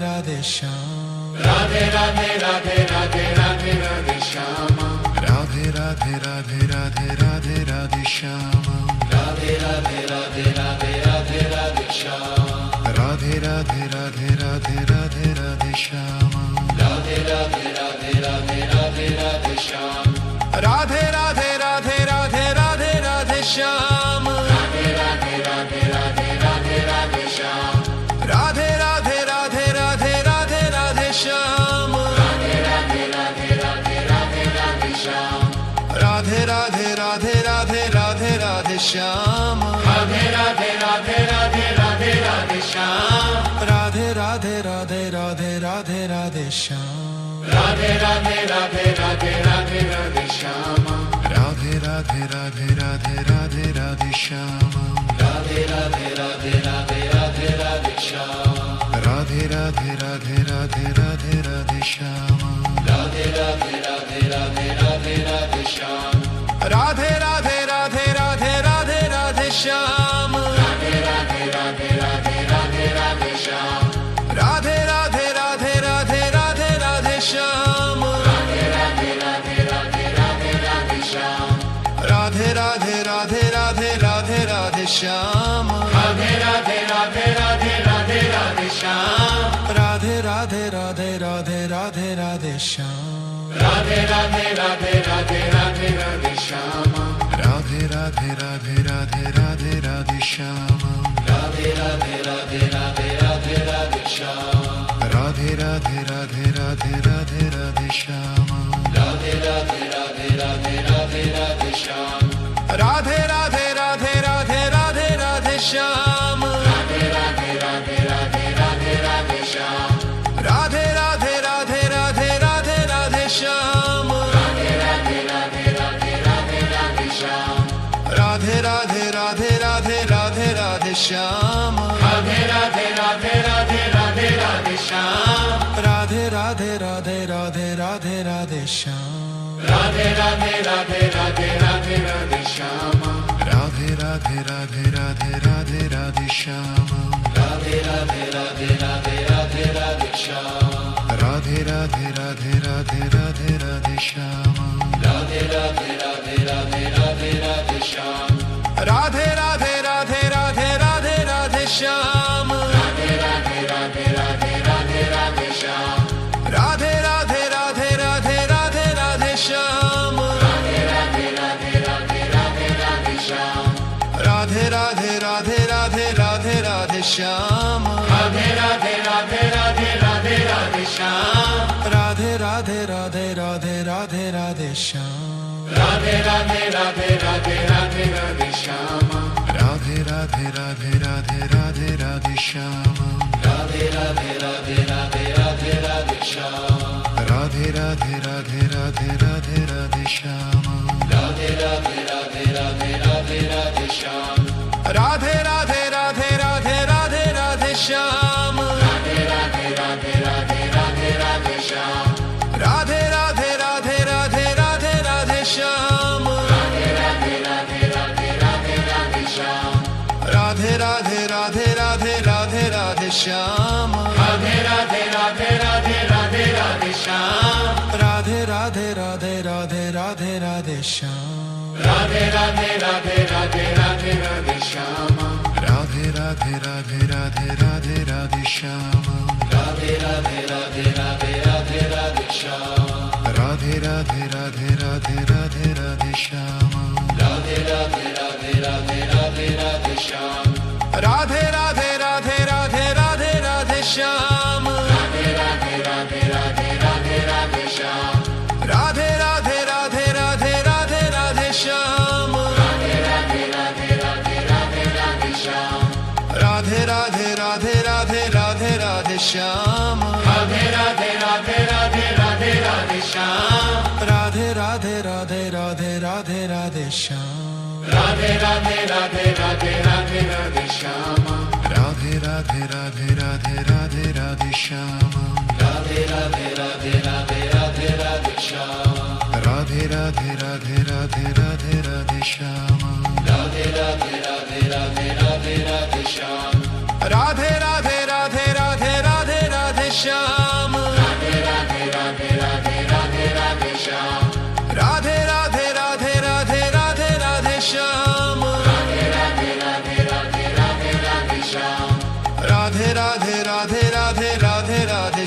Radhe Shyam. Radhe Radhe Radhe Radhe Radhe Radhe Shyama. Radhe Radhe Radhe Radhe Radhe Radhe Shyam. Radhe Radhe Radhe Radhe Radhe Radhe Shyama. Radhe Radhe Radhe Radhe Radhe Radhe Shyam. Radhe Radhe Radhe Radhe Radhe Radhe Shyama. Radhe Radhe Radhe Radhe Radhe Radhe Shyam. Radhe Radhe Radhe Radhe Radhe Radhe Shyama. Radhe Radhe Radhe Radhe Radhe Radhe Shyam. Radhe Radhe Radhe Radhe Radhe Radhe Shyama. Radhe Radhe Radhe Radhe Radhe Radhe Shyam. Radhe Radhe Radhe Radhe Radhe Radhe Shyama. Radhe Radhe Radhe Radhe Radhe Radhe Shyam. Radhe Radhe Radhe Radhe Radhe Radhe Shyama. Radhe Radhe Radhe Radhe Radhe Radhe Shyam. Radhe Radhe Radhe Radhe Radhe Radhe Shyama. Radhe Radhe Radhe Radhe Radhe Radhe Shyam. Radhe Radhe Radhe Radhe Radhe Radhe Shyama. Radhe Radhe Radhe Radhe Radhe Radhe Shyam. Radhe Radhe Radhe Radhe Radhe Radhe Shyama. Radhe Radhe Radhe Radhe Radhe Radhe Shyam. Radhe Radhe Radhe Radhe Radhe Radhe Shyama. Radhe Radhe Radhe Radhe Radhe Radhe Shyam. Radhe Radhe Radhe Radhe Radhe Radhe Shyama. Radhe Radhe Radhe Radhe Radhe Radhe Shyam. Radhe Radhe Radhe Radhe Radhe Radhe Shyama. Radhe Radhe Radhe Radhe Radhe Radhe Shyam. Radhe Radhe Radhe Radhe Radhe Radhe Shyama. Radhe Radhe Radhe Radhe Radhe Radhe Shyam. Radhe Radhe Radhe Radhe Radhe Radhe Shyama. Radhe Radhe Radhe Radhe Radhe Radhe Shyam. Radhe Radhe Radhe Radhe Radhe Radhe Shyama. Radhe Radhe Radhe Radhe Radhe Radhe Shyam. Radhe Radhe Radhe Radhe Radhe Radhe Shyama. Radhe Radhe Radhe Radhe Radhe Radhe Shyam. Radhe Radhe Radhe Radhe Radhe Radhe Shyama. Radhe Radhe Radhe Radhe Radhe Radhe Shyam. Radhe Radhe Radhe Radhe Radhe Radhe Shyama. Radhe Radhe Radhe Radhe Radhe Radhe Shyam. Radhe Radhe Radhe Radhe Radhe Radhe Shyama. Radhe Radhe Radhe Radhe Radhe Radhe Shyam. Radhe Radhe Radhe Radhe Radhe Radhe Shyama. Radhe Radhe Radhe Radhe Radhe Radhe Shyam. Radhe Radhe Radhe Radhe Radhe Radhe Shyama. Radhe Radhe Radhe Radhe Radhe Radhe Shyam. Radhe Radhe Radhe Radhe Radhe Radhe Shyama. Radhe Radhe Radhe Radhe Radhe Radhe Shyam. Radhe Radhe Radhe Radhe Radhe Radhe Shyama. Radhe Radhe Radhe Radhe Radhe Radhe Shyam. Radhe Radhe Radhe Radhe Radhe Radhe Shyama. Radhe Radhe Radhe Radhe Radhe Radhe Shyam. Radhe Radhe Radhe Radhe Radhe Radhe Shyama. Radhe Radhe Radhe Radhe Radhe Radhe Shyam. Radhe Radhe Radhe Radhe Radhe Radhe Shyama. Radhe Radhe Radhe Radhe Radhe Radhe Shyam. Radhe Radhe Radhe Radhe Radhe Radhe Shyama. Radhe Radhe Radhe Radhe Radhe Radhe Shyam. Radhe Radhe Radhe Radhe Radhe Radhe Shyama. Radhe Radhe Radhe Radhe Radhe Radhe Shyam. Radhe Radhe Radhe Radhe Radhe Radhe Shyama. Radhe Radhe Radhe Radhe Radhe Radhe Shyam. Radhe Radhe Radhe Radhe Radhe Radhe Shyama. Radhe Radhe Radhe Radhe Radhe Radhe Shyam. Radhe Radhe Radhe Radhe Radhe Radhe Shyama. Radhe Radhe Radhe Radhe Radhe Radhe Shyam. Radhe Radhe Radhe Radhe Radhe Radhe Shyama. Radhe Radhe Radhe Radhe Radhe Radhe Shyam. Radhe Radhe Radhe Radhe Radhe Radhe Shyama. Radhe Radhe Radhe Radhe Radhe Radhe Shyam. Radhe Radhe Radhe Radhe Radhe Radhe Shyama. Radhe Radhe Radhe Radhe Radhe Radhe Shyam. Radhe Radhe Radhe Radhe Radhe Radhe Shyama. Radhe Radhe Radhe Radhe Radhe Radhe Shyam. Radhe Radhe Radhe Radhe Radhe Radhe Shyama. Radhe Radhe Radhe Radhe Radhe Radhe Shyam. Radhe Radhe Radhe Radhe Radhe Radhe Shyama. Radhe Radhe Radhe Radhe Radhe Radhe Shyam. Radhe Radhe Radhe Radhe Radhe Radhe Shyama. Radhe Radhe Radhe Radhe Radhe Radhe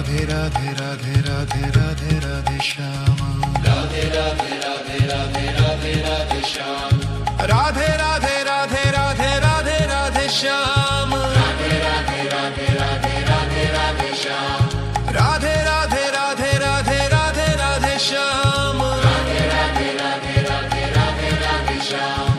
Radhe Radhe Radhe Radhe Radhe Radhe Shyama. Radhe Radhe Radhe Radhe Radhe Radhe Shyam. Radhe Radhe Radhe Radhe Radhe Radhe Shyama. Radhe Radhe Radhe Radhe Radhe Radhe Shyam. Radhe Radhe Radhe Radhe Radhe Radhe Shyama. Radhe Radhe Radhe Radhe Radhe Radhe Shyam.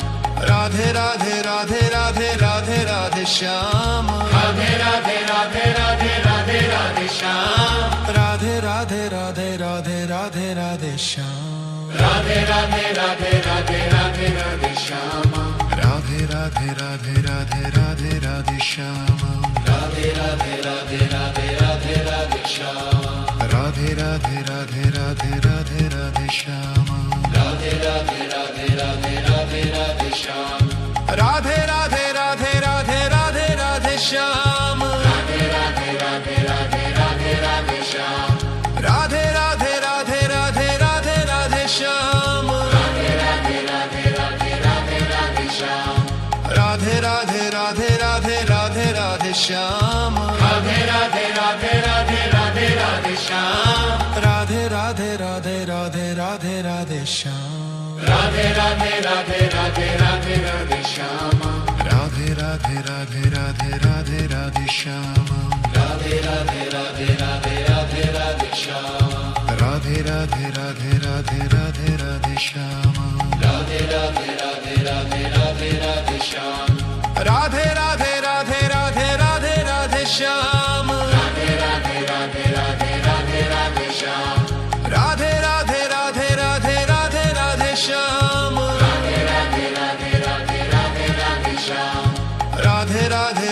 Radhe Radhe Radhe Radhe Radhe Radhe Shyama. Radhe Radhe Radhe Radhe Radhe Radhe Shyam. Radhe Radhe Radhe Radhe Radhe Radhe Shyama. Radhe Radhe Radhe Radhe Radhe Radhe Shyam. Radhe Radhe Radhe Radhe Radhe Radhe Shyama. Radhe Radhe Radhe Radhe Radhe Radhe Shyam. Radhe Radhe Radhe Radhe Radhe Radhe Shyama. Radhe Radhe Radhe Radhe Radhe Radhe Shyam. Radhe Radhe Radhe Radhe Radhe Radhe Shyama. Radhe Radhe Radhe Radhe Radhe Radhe Shyam. Radhe Radhe Radhe Radhe Radhe Radhe Shyama. Radhe Radhe Radhe Radhe Radhe Radhe Shyam. Radhe Radhe Radhe Radhe Radhe Radhe Shyama. Radhe Radhe Radhe Radhe Radhe Radhe Shyam. Radhe Radhe Radhe Radhe Radhe Radhe Shyama. Radhe Radhe Radhe Radhe Radhe Radhe Shyam. Radhe Radhe Radhe Radhe Radhe Radhe Shyama. Radhe Radhe Radhe Radhe Radhe Radhe Shyam. Radhe Radhe Radhe Radhe Radhe Radhe Shyama. Radhe Radhe Radhe Radhe Radhe Radhe Shyam. Radhe Radhe Radhe Radhe Radhe Radhe Shyama. Radhe Radhe Radhe Radhe Radhe Radhe Shyam. Radhe Radhe Radhe Radhe Radhe Radhe Shyama. Radhe Radhe Radhe Radhe Radhe Radhe Shyam. Radhe Radhe Radhe Radhe Radhe Radhe Shyama. Radhe Radhe Radhe Radhe Radhe Radhe Shyam. Radhe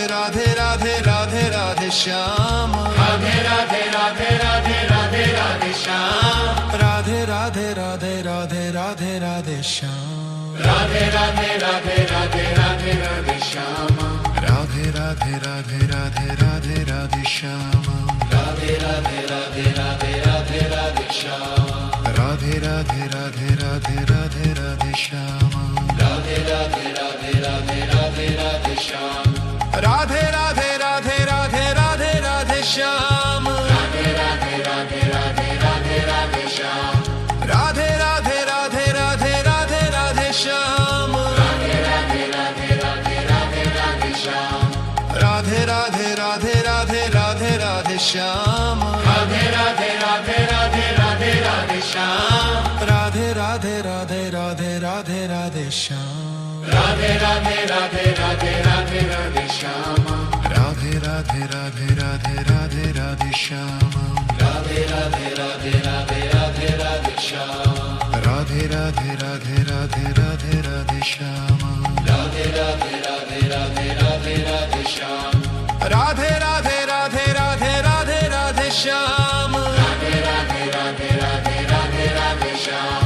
Radhe Radhe Radhe Radhe Radhe Shyama. Radhe Radhe Radhe Radhe Radhe Radhe Shyam. Radhe Radhe Radhe Radhe Radhe Radhe Shyama. Radhe Radhe Radhe Radhe Radhe Radhe Shyam. Radhe Radhe Radhe Radhe Radhe Radhe Shyama. Radhe Radhe Radhe Radhe Radhe Radhe Shyam. Radhe Radhe Radhe Radhe Radhe Radhe Shyama. Radhe Radhe Radhe Radhe Radhe Radhe Shyam. Radhe Radhe Radhe Radhe Radhe Radhe Shyama. Radhe Radhe Radhe Radhe Radhe Radhe Shyam. Radhe Radhe Radhe Radhe Radhe Radhe Shyama. Radhe Radhe Radhe Radhe Radhe Radhe Shyam. Radhe Radhe Radhe Radhe Radhe Radhe Shyama. Radhe Radhe Radhe Radhe Radhe Radhe Shyam. Radhe Radhe Radhe Radhe Radhe Radhe Shyama. Radhe Radhe Radhe Radhe Radhe Radhe Shyam. Radhe Radhe Radhe Radhe Radhe Radhe Shyama. Radhe Radhe Radhe Radhe Radhe Radhe Shyam. Radhe Radhe Radhe Radhe Radhe Radhe Shyama. Radhe Radhe Radhe Radhe Radhe Radhe Shyam. Radhe Radhe Radhe Radhe Radhe Radhe Shyama. Radhe Radhe Radhe Radhe Radhe Radhe Shyam. Radhe Radhe Radhe Radhe Radhe Radhe Shyama. Radhe Radhe Radhe Radhe Radhe Radhe Shyam.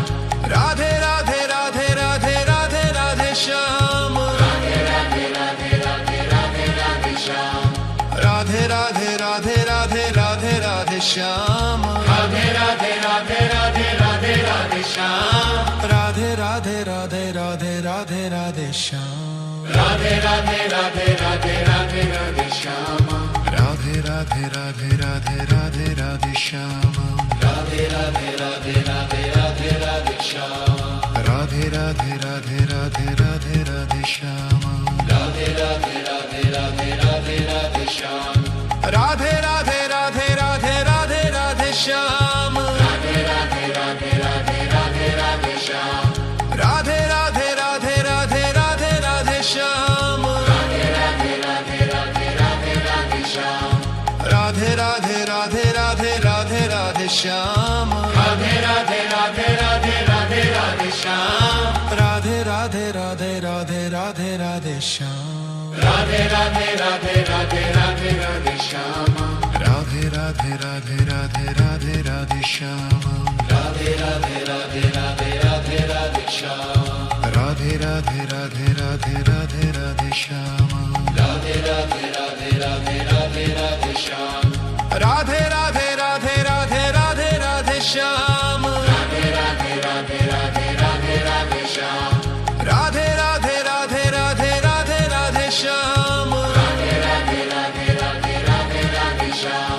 Radhe Radhe Radhe Radhe Radhe Radhe Shyama. Radhe Radhe Radhe Radhe Radhe Radhe Shyam. Radhe Radhe Radhe Radhe Radhe Radhe Shyama. Radhe Radhe Radhe Radhe Radhe Radhe Shyam. Radhe Radhe Radhe Radhe Radhe Radhe Shyama. Radhe Radhe Radhe Radhe Radhe Radhe Shyam. Radhe Radhe Radhe Radhe Radhe Radhe Shyama. Radhe Radhe Radhe Radhe Radhe Radhe Shyam. Radhe Radhe Radhe Radhe Radhe Radhe Shyama. Radhe Radhe Radhe Radhe Radhe Radhe Shyam. Radhe Radhe Radhe Radhe Radhe Radhe Shyama. Radhe Radhe Radhe Radhe Radhe Radhe Shyam. Radhe Radhe Radhe Radhe Radhe Radhe Shyama. Radhe Radhe Radhe Radhe Radhe Radhe Shyam. Radhe Radhe Radhe Radhe Radhe Radhe Shyama. Radhe Radhe Radhe Radhe Radhe Radhe Shyam. Radhe Radhe Radhe Radhe Radhe Radhe Shyama. Radhe Radhe Radhe Radhe Radhe Radhe Shyam. Radhe Radhe Radhe Radhe Radhe Radhe Shyama. Radhe Radhe Radhe Radhe Radhe Radhe Shyam. Radhe Radhe Radhe Radhe Radhe Radhe Shyama. Radhe Radhe Radhe Radhe Radhe Radhe Shyam.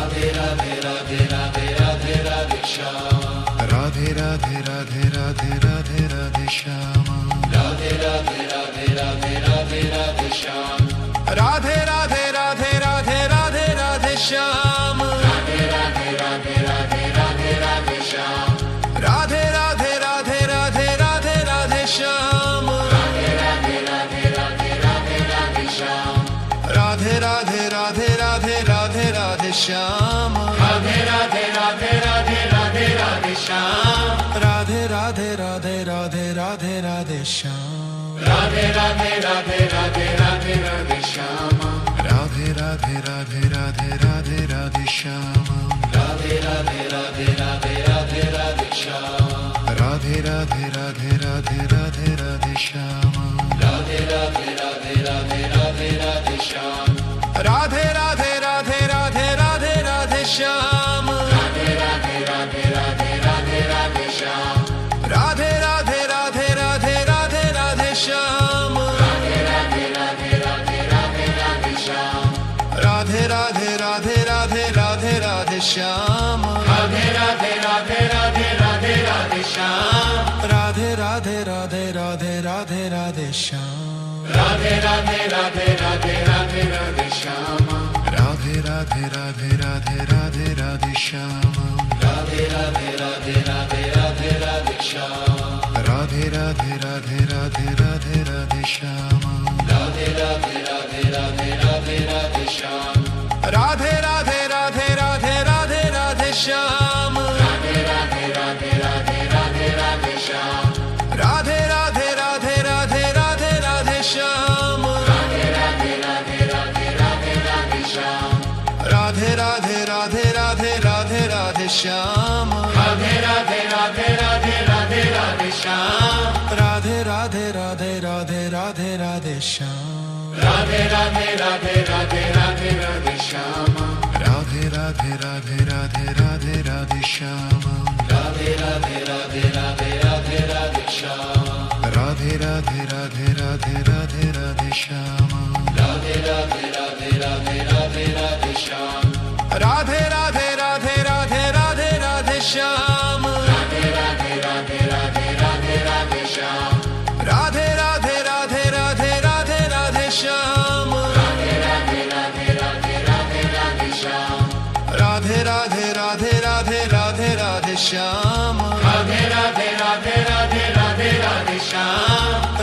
Radhe Radhe Radhe Radhe Radhe Radhe Shyam. Radhe Radhe Radhe Radhe Radhe Radhe Shyam. Radhe Radhe Radhe Radhe Radhe Radhe Shyam. Radhe Radhe Radhe Radhe Radhe Radhe Shyam. Radhe Radhe Radhe Radhe Radhe Radhe Shyam. Radhe Radhe Radhe Radhe Radhe Radhe Shyam. Radhe Radhe Radhe Radhe Radhe Radhe Shyam. Radhe Radhe Radhe Radhe Radhe Radhe Shyam. Radhe Radhe Radhe Radhe Radhe Radhe Shyam. Radhe Radhe Radhe Radhe Radhe Radhe Shyam. Radhe Radhe Radhe Radhe Radhe Radhe Shyam. Radhe Radhe Radhe Radhe Radhe Radhe Shyam. Radhe Radhe Radhe Radhe Radhe Radhe Shyam. Radhe Radhe Radhe Radhe Radhe Radhe Shyam. Radhe Radhe Radhe Radhe Radhe Radhe Shyam. Radhe Radhe Radhe Radhe Radhe Radhe Shyam. Radhe Radhe Radhe Radhe Radhe Radhe Shyam. Radhe Radhe Radhe Radhe Radhe Radhe Shyam. Radhe Radhe Radhe Radhe Radhe Radhe Shyam. Radhe Radhe Radhe Radhe Radhe Radhe Shyam. Radhe Radhe Radhe Radhe Radhe Radhe Shyam. Radhe Radhe Radhe Radhe Radhe Radhe Shyam. Radhe Radhe Radhe Radhe Radhe Radhe Shyam. Radhe Radhe Radhe Radhe Radhe Radhe Shyam. Radhe Radhe Radhe Radhe Radhe Radhe Shyam. Radhe Radhe Radhe Radhe Radhe Radhe Shyam. Radhe Radhe Radhe Radhe Radhe Radhe Shyam. Radhe Radhe Radhe Radhe Radhe Radhe Shyam. Radhe Radhe Radhe Radhe Radhe Radhe Shyam. Radhe Radhe Radhe Radhe Radhe Radhe Shyam. Radhe Radhe Radhe Radhe Radhe Radhe Shyam. Radhe Radhe Radhe Radhe Radhe Radhe Shyam. Radhe Radhe Radhe Radhe Radhe Radhe Shyam. Radhe Radhe Radhe Radhe Radhe Radhe Shyam. Radhe Radhe Radhe Radhe Radhe Radhe Shyam. Radhe Radhe Radhe Radhe Radhe Radhe Shyam. Radhe Radhe Radhe Radhe Radhe Radhe Shyam. Radhe Radhe Radhe Radhe Radhe Radhe Shyam. Radhe Radhe Radhe Radhe Radhe Radhe Shyam. Radhe Radhe Radhe Radhe Radhe Radhe Shyam. Radhe Radhe Radhe Radhe Radhe Radhe Shyam. Radhe Radhe Radhe Radhe Radhe Radhe Shyam. Radhe Radhe Radhe Radhe Radhe Radhe Shyam. Radhe Radhe Radhe Radhe Radhe Radhe Shyam. Radhe Radhe Radhe Radhe Radhe Radhe Shyam. Radhe Radhe Radhe Radhe Radhe Radhe Shyam. Radhe Radhe Radhe Radhe Radhe Radhe Shyam. Radhe Radhe Radhe Radhe Radhe Radhe Shyam.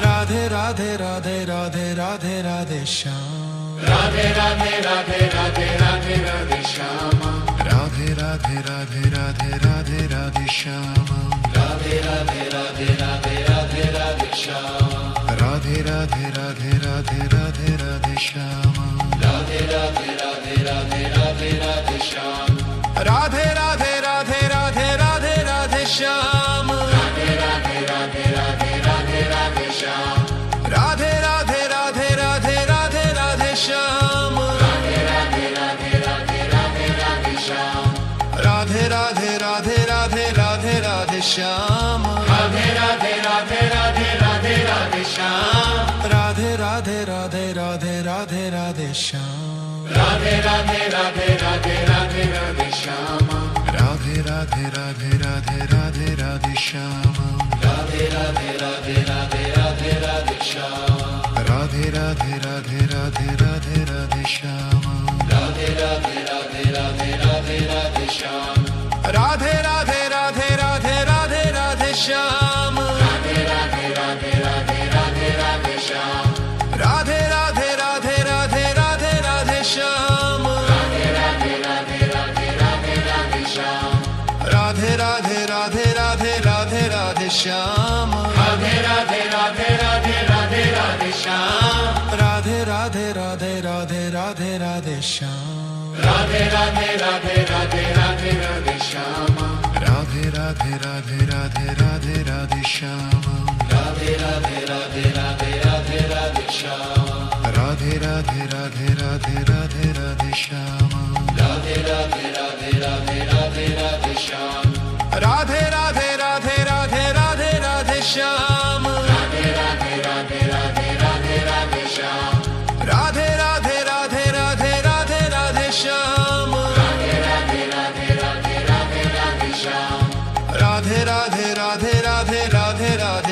Radhe Radhe Radhe Radhe Radhe Radhe Shyam. Radhe Radhe Radhe Radhe Radhe Radhe Shyam. Radhe Radhe Radhe Radhe Radhe Radhe Shyam. Radhe Radhe Radhe Radhe Radhe Radhe Shyam. Radhe Radhe Radhe Radhe Radhe Radhe Shyam. Radhe Radhe Radhe Radhe Radhe Radhe Shyam. Radhe Radhe Radhe Radhe Radhe Radhe Shyam. Radhe Radhe Radhe Radhe Radhe Radhe Shyam. Radhe Radhe Radhe Radhe Radhe Radhe Shyam. Radhe Radhe Radhe Radhe Radhe Radhe Shyam. Radhe Radhe Radhe Radhe Radhe Radhe Shyam. Radhe Radhe Radhe Radhe Radhe Radhe Shyam. Radhe Radhe Radhe Radhe Radhe Radhe Shyam. Radhe Radhe Radhe Radhe Radhe Radhe Shyam. Radhe Radhe Radhe Radhe Radhe Radhe Shyam. Radhe Radhe Radhe Radhe Radhe Radhe Shyam. Radhe Radhe Radhe Radhe Radhe Radhe Shyam. Radhe Radhe Radhe Radhe Radhe Radhe Shyam. Radhe Radhe Radhe Radhe Radhe Radhe Shyam. Radhe Radhe Radhe Radhe Radhe Radhe Shyam. Radhe Radhe Radhe Radhe Radhe Radhe Shyam. Radhe Radhe Radhe Radhe Radhe Radhe Shyam. Radhe Radhe Radhe Radhe Radhe Radhe Shyam. Radhe Radhe Radhe Radhe Radhe Radhe Shyam. Radhe Radhe Radhe Radhe Radhe Radhe Shyam. Radhe Radhe Radhe Radhe Radhe Radhe Shyam. Radhe Radhe Radhe Radhe Radhe Radhe Shyam. Radhe Radhe Radhe Radhe Radhe Radhe Shyam. Radhe Radhe Radhe Radhe Radhe Radhe Shyam. Radhe Radhe Radhe Radhe Radhe Radhe Shyam. Radhe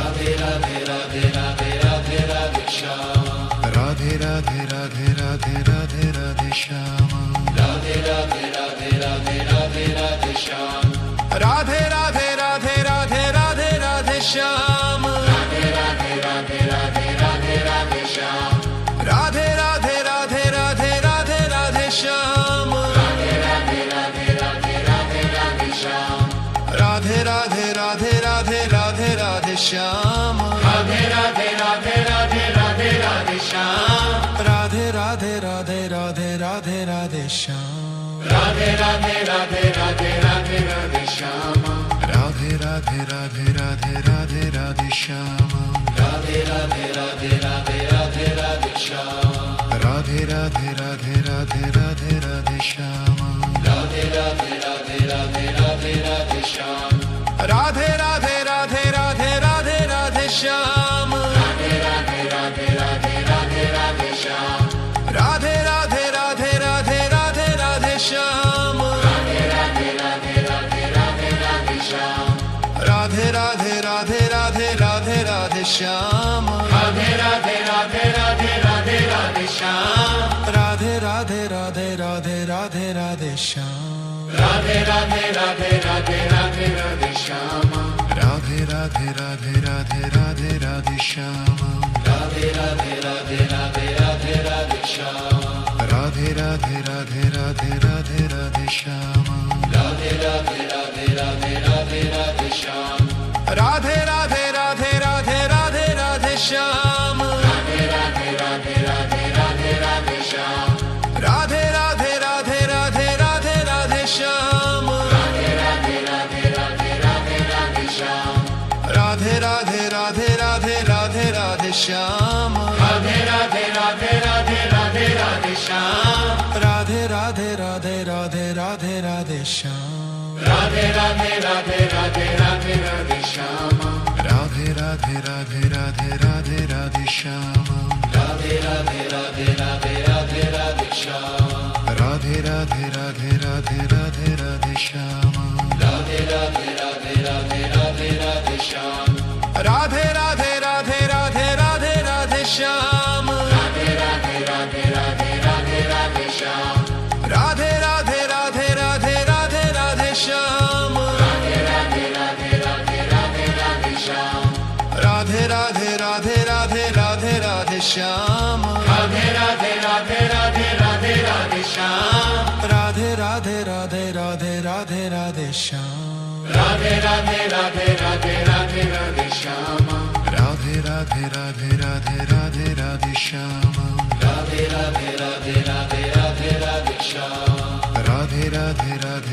Radhe Radhe Radhe Radhe Radhe Radhe Shyam. Radhe Radhe Radhe Radhe Radhe Radhe Shyam. Radhe Radhe Radhe Radhe Radhe Radhe Shyam. Radhe Radhe Radhe Radhe Radhe Radhe Shyam. Radhe Radhe Radhe Radhe Radhe Radhe Shyam. Radhe Radhe Radhe Radhe Radhe Radhe Shyam. Radhe Radhe Radhe Radhe Radhe Radhe Shyam. Radhe Radhe Radhe Radhe Radhe Radhe Shyam. Radhe Radhe Radhe Radhe Radhe Radhe Shyam. Radhe Radhe Radhe Radhe Radhe Radhe Shyam. Radhe Radhe Radhe Radhe Radhe Radhe Shyam. Radhe Radhe Radhe Radhe Radhe Radhe Shyam. Radhe Radhe Radhe Radhe Radhe Radhe Shyam. Radhe Radhe Radhe Radhe Radhe Radhe Shyam. Radhe Radhe Radhe Radhe Radhe Radhe Shyam. Radhe Radhe Radhe Radhe Radhe Radhe Shyam. Radhe Radhe Radhe Radhe Radhe Radhe Shyam. Radhe Radhe Radhe Radhe Radhe Radhe Shyam. Radhe Radhe Radhe Radhe Radhe Radhe Shyam. Radhe Radhe Radhe Radhe Radhe Radhe Shyam. Radhe Radhe Radhe Radhe Radhe Radhe Shyam. Radhe Radhe Radhe Radhe Radhe Radhe Shyam. Radhe Radhe Radhe Radhe Radhe Radhe Shyam. Radhe Radhe Radhe Radhe Radhe Radhe Shyam. Radhe Radhe Radhe Radhe Radhe Radhe Shyam. Radhe Radhe Radhe Radhe Radhe Radhe Shyam. Radhe Radhe Radhe Radhe Radhe Radhe Shyam. Radhe Radhe Radhe Radhe Radhe Radhe Shyam. Radhe Radhe Radhe Radhe Radhe Radhe Shyam. Radhe Radhe Radhe Radhe Radhe Radhe Shyam. Radhe Radhe Radhe Radhe Radhe Radhe Shyam. Radhe Radhe Radhe Radhe Radhe Radhe Shyam. Radhe Radhe Radhe Radhe Radhe Radhe Shyam. Radhe Radhe Radhe Radhe Radhe Radhe Shyam. Radhe Radhe Radhe Radhe Radhe Radhe Shyam. Radhe Radhe Radhe Radhe Radhe Radhe Shyam. Radhe Radhe Radhe Radhe Radhe Radhe Shyam. Radhe Radhe Radhe Radhe Radhe Radhe Shyam. Radhe Radhe Radhe Radhe Radhe Radhe Shyam. Radhe Radhe Radhe Radhe Radhe Radhe Shyam. Radhe Radhe Radhe Radhe Radhe Radhe Shyam. Radhe Radhe Radhe Radhe Radhe Radhe Shyam. Radhe Radhe Radhe Radhe Radhe Radhe Shyam. Radhe Radhe Radhe Radhe Radhe Radhe Shyam. Radhe Radhe Radhe Radhe Radhe Radhe Shyam. Radhe Radhe Radhe Radhe Radhe Radhe Shyam. Radhe Radhe Radhe Radhe Radhe Radhe Shyam. Radhe Radhe Radhe Radhe Radhe Radhe Shyam. Radhe Radhe Radhe Radhe Radhe Radhe Shyam. Radhe Radhe Radhe Radhe Radhe Radhe Shyam. Radhe Radhe Radhe Radhe Radhe Radhe Shyam. Radhe Radhe Radhe Radhe Radhe Radhe Shyam. Radhe Radhe Radhe Radhe Radhe Radhe Shyam. Radhe Radhe Radhe Radhe Radhe Radhe Shyam. Radhe Radhe Radhe Radhe Radhe Radhe Shyam.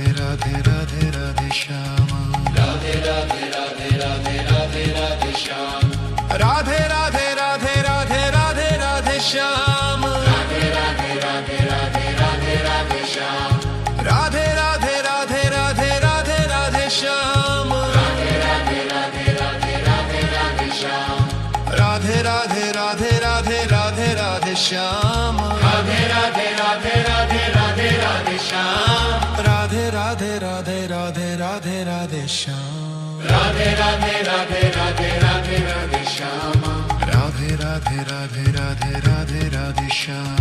Radhe Radhe Radhe Radhe Radhe Radhe Shyam. Radhe Radhe Radhe Radhe Radhe Radhe Shyam. Radhe Radhe Radhe Radhe Radhe Radhe Shyam. Radhe Radhe Radhe Radhe Radhe Radhe Shyam. Radhe Radhe Radhe Radhe Radhe Radhe Shyam. Radhe Radhe Radhe Radhe Radhe Radhe Shyam. Radhe Radhe Radhe Radhe Radhe Radhe Shyam. Radhe Radhe Radhe Radhe Radhe Radhe Shyam.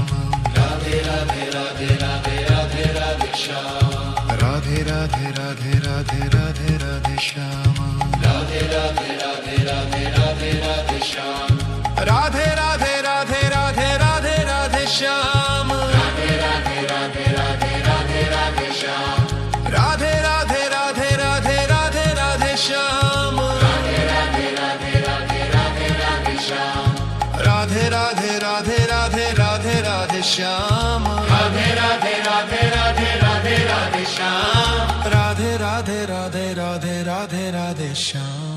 Radhe Radhe Radhe Radhe Radhe Radhe Shyam. Radhe Radhe Radhe Radhe Radhe Radhe Shyam. Radhe Radhe Radhe Radhe Radhe Radhe Shyam. Radhe Radhe Radhe Radhe Radhe Radhe Shyam. Radhe Radhe Radhe Radhe Radhe Radhe Shyam. Radhe Radhe Radhe Radhe Radhe Radhe Shyam. Radhe Radhe Radhe Radhe Radhe Radhe Shyam.